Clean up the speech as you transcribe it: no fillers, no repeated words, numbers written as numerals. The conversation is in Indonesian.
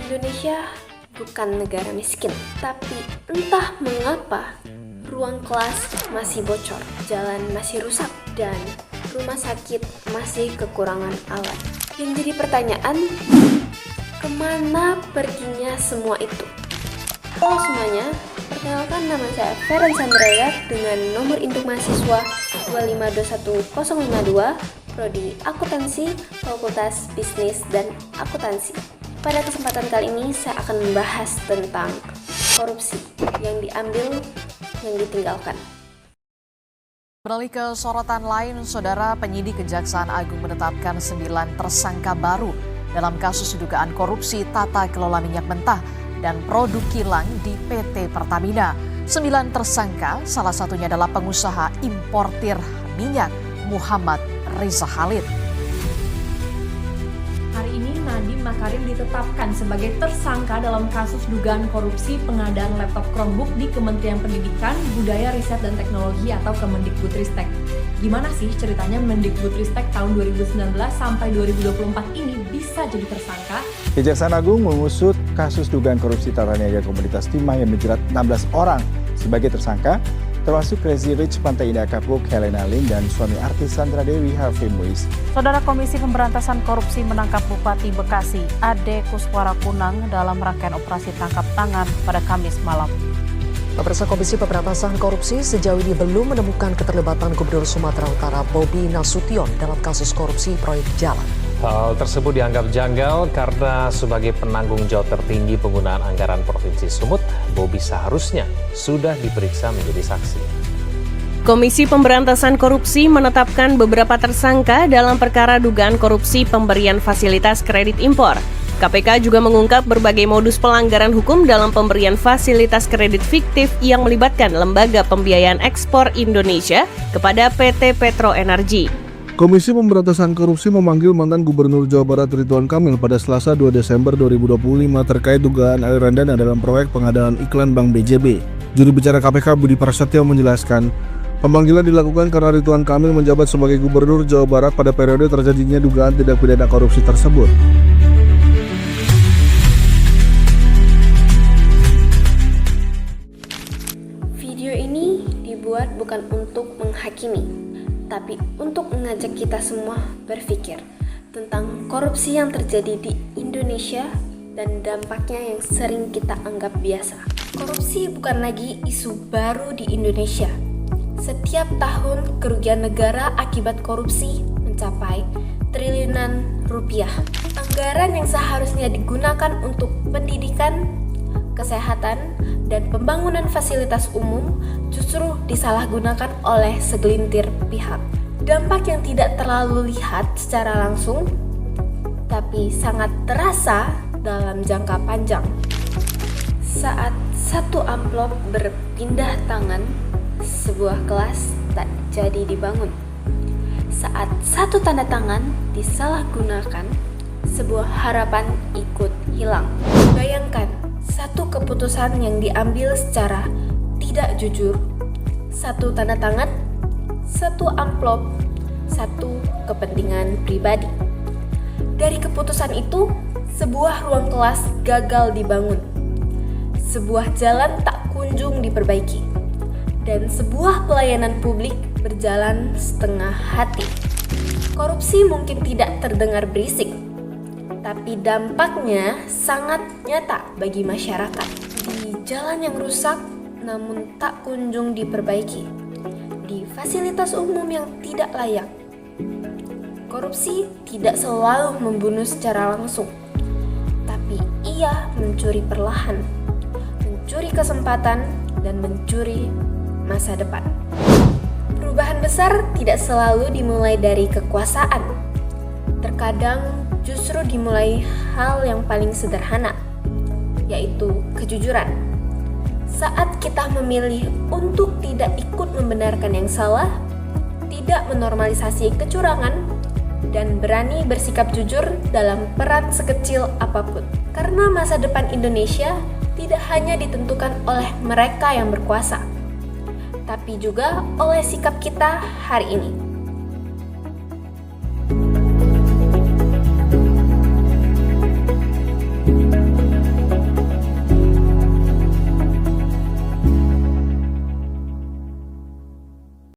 Indonesia bukan negara miskin, tapi entah mengapa ruang kelas masih bocor, jalan masih rusak, dan rumah sakit masih kekurangan alat. Yang jadi pertanyaan, kemana perginya semua itu? Halo semuanya, perkenalkan nama saya Feren Sandraya dengan nomor induk mahasiswa 2521052, Prodi Akuntansi, Fakultas Bisnis dan Akuntansi. Pada kesempatan kali ini saya akan membahas tentang korupsi yang diambil, yang ditinggalkan. Beralih ke sorotan lain, Saudara, penyidik Kejaksaan Agung menetapkan 9 tersangka baru dalam kasus dugaan korupsi tata kelola minyak mentah dan produk kilang di PT Pertamina. 9 tersangka, salah satunya adalah pengusaha importir minyak Muhammad Riza Khalid. Hari ini Nadiem Makarim ditetapkan sebagai tersangka dalam kasus dugaan korupsi pengadaan laptop Chromebook di Kementerian Pendidikan, Budaya, Riset dan Teknologi atau Kemendikbudristek. Gimana sih ceritanya Mendikbudristek tahun 2019 sampai 2024 ini bisa jadi tersangka? Kejaksaan Agung mengusut kasus dugaan korupsi tata niaga komoditas timah yang menjerat 16 orang sebagai tersangka, termasuk Crazy Rich Pantai Indah Kapuk, Helena Lim, dan suami artis Sandra Dewi, Harvey Muiz. Saudara, Komisi Pemberantasan Korupsi menangkap Bupati Bekasi, Ade Kuswara Kunang dalam rangkaian operasi tangkap tangan pada Kamis malam. Pemirsa, Komisi Pemberantasan Korupsi sejauh ini belum menemukan keterlibatan Gubernur Sumatera Utara Bobi Nasution dalam kasus korupsi proyek jalan. Hal tersebut dianggap janggal karena sebagai penanggung jawab tertinggi penggunaan anggaran Provinsi Sumut, Bobi seharusnya sudah diperiksa menjadi saksi. Komisi Pemberantasan Korupsi menetapkan beberapa tersangka dalam perkara dugaan korupsi pemberian fasilitas kredit impor. KPK juga mengungkap berbagai modus pelanggaran hukum dalam pemberian fasilitas kredit fiktif yang melibatkan Lembaga Pembiayaan Ekspor Indonesia kepada PT Petro Energi. Komisi Pemberantasan Korupsi memanggil mantan Gubernur Jawa Barat Ridwan Kamil pada Selasa 2 Desember 2025 terkait dugaan aliran dana dalam proyek pengadaan iklan Bank BJB. Juru bicara KPK Budi Prasetyo menjelaskan, pemanggilan dilakukan karena Ridwan Kamil menjabat sebagai Gubernur Jawa Barat pada periode terjadinya dugaan tindak pidana korupsi tersebut. Video ini dibuat bukan untuk menghakimi, tapi untuk mengajak kita semua berpikir tentang korupsi yang terjadi di Indonesia dan dampaknya yang sering kita anggap biasa. Korupsi bukan lagi isu baru di Indonesia. Setiap tahun kerugian negara akibat korupsi mencapai triliunan rupiah. Anggaran yang seharusnya digunakan untuk pendidikan, kesehatan, dan pembangunan fasilitas umum justru disalahgunakan oleh segelintir pihak. Dampak yang tidak terlalu lihat secara langsung, tapi sangat terasa dalam jangka panjang. Saat satu amplop berpindah tangan, sebuah kelas tak jadi dibangun. Saat satu tanda tangan disalahgunakan, sebuah harapan ikut hilang. Bayangkan, satu keputusan yang diambil secara tidak jujur, satu tanda tangan, satu amplop, satu kepentingan pribadi. Dari keputusan itu, sebuah ruang kelas gagal dibangun, sebuah jalan tak kunjung diperbaiki, dan sebuah pelayanan publik berjalan setengah hati. Korupsi mungkin tidak terdengar berisik, tapi dampaknya sangat nyata bagi masyarakat. Di jalan yang rusak namun tak kunjung diperbaiki, di fasilitas umum yang tidak layak. Korupsi tidak selalu membunuh secara langsung, tapi ia mencuri perlahan, mencuri kesempatan, dan mencuri masa depan. Perubahan besar tidak selalu dimulai dari kekuasaan. Terkadang justru dimulai hal yang paling sederhana, yaitu kejujuran. Saat kita memilih untuk tidak ikut membenarkan yang salah, tidak menormalisasi kecurangan, dan berani bersikap jujur dalam peran sekecil apapun. Karena masa depan Indonesia tidak hanya ditentukan oleh mereka yang berkuasa, tapi juga oleh sikap kita hari ini.